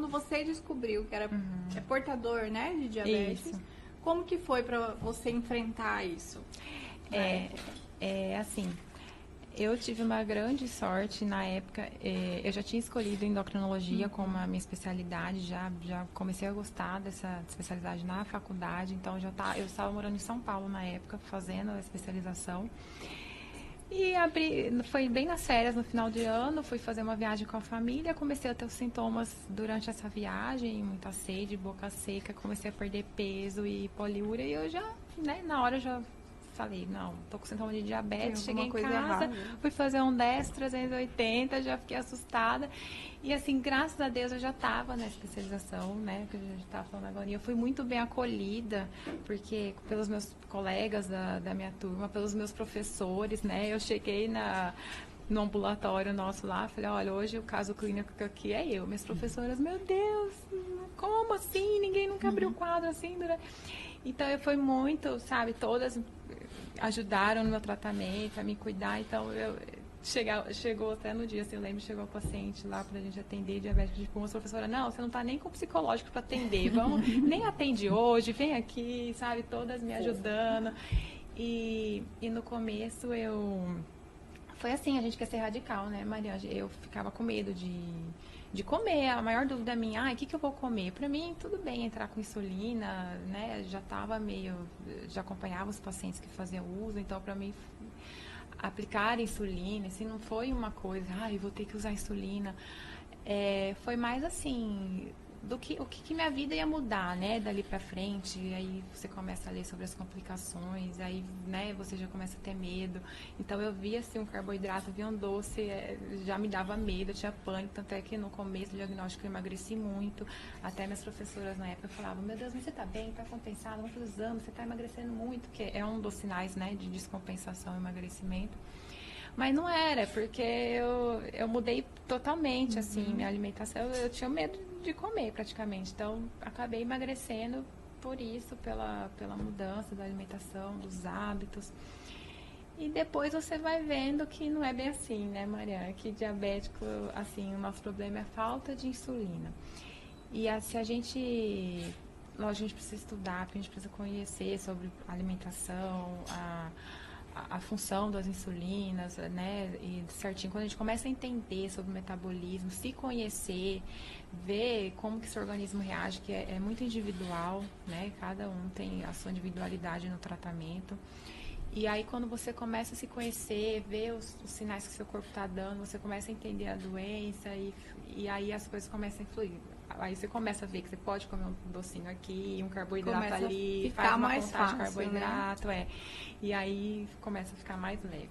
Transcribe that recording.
quando você descobriu que era portador, né, de diabetes, Isso. como que foi para você enfrentar isso? Assim, eu tive uma grande sorte na época. Eu já tinha escolhido endocrinologia como a minha especialidade, já comecei a gostar dessa especialidade na faculdade, então eu estava morando em São Paulo na época, fazendo a especialização. E foi bem nas férias, no final de ano, fui fazer uma viagem com a família, comecei a ter os sintomas durante essa viagem, muita sede, boca seca, comecei a perder peso e poliúria, e eu já, né, na hora eu já falei, não, tô com sintoma de diabetes, cheguei em casa, fui fazer um 10, 380, já fiquei assustada. E assim, graças a Deus eu já estava na especialização, né, que a gente estava falando agora. E eu fui muito bem acolhida, porque pelos meus colegas da minha turma, pelos meus professores, né, eu cheguei no ambulatório nosso lá, falei, olha, hoje o caso clínico aqui é eu. Minhas professoras, meu Deus, como assim? Ninguém nunca abriu quadro assim. Então, foi muito, sabe, todas ajudaram no meu tratamento, a me cuidar. Então, chegou até no dia, assim, eu lembro, chegou o paciente lá pra gente atender, diabético de pulmão, a professora, não, você não tá nem com psicológico pra atender, nem atende hoje, vem aqui, sabe, todas me ajudando. E no começo foi assim, a gente quer ser radical, né, Maria? Eu ficava com medo de comer. A maior dúvida minha, o que eu vou comer? Pra mim, tudo bem entrar com insulina, né? Já acompanhava os pacientes que faziam uso, então pra mim, aplicar insulina, assim, não foi uma coisa, eu vou ter que usar insulina. Foi mais assim, o que minha vida ia mudar, né, dali pra frente. Aí você começa a ler sobre as complicações, aí, né, você já começa a ter medo. Então eu via assim um carboidrato, via um doce, já me dava medo, eu tinha pânico, tanto é que no começo do diagnóstico eu emagreci muito. Até minhas professoras na época falavam, meu Deus, mas você tá bem, tá compensado, vamos fazer exame, você tá emagrecendo muito, que é um dos sinais, né, de descompensação e emagrecimento. Mas não era, porque eu mudei totalmente, assim, minha alimentação. Eu tinha medo de comer, praticamente. Então, acabei emagrecendo por isso, pela mudança da alimentação, dos hábitos. E depois você vai vendo que não é bem assim, né, Mariana? Que diabético, assim, o nosso problema é a falta de insulina. E se a gente... Lógico, a gente precisa estudar, porque a gente precisa conhecer sobre alimentação, a função das insulinas, né, e certinho, quando a gente começa a entender sobre o metabolismo, se conhecer, ver como que seu organismo reage, que é muito individual, né, cada um tem a sua individualidade no tratamento. E aí, quando você começa a se conhecer, ver os sinais que seu corpo está dando, você começa a entender a doença e aí as coisas começam a influir. Aí você começa a ver que você pode comer um docinho aqui, um carboidrato começa ali, faz uma contagem de carboidrato, né? E aí começa a ficar mais leve.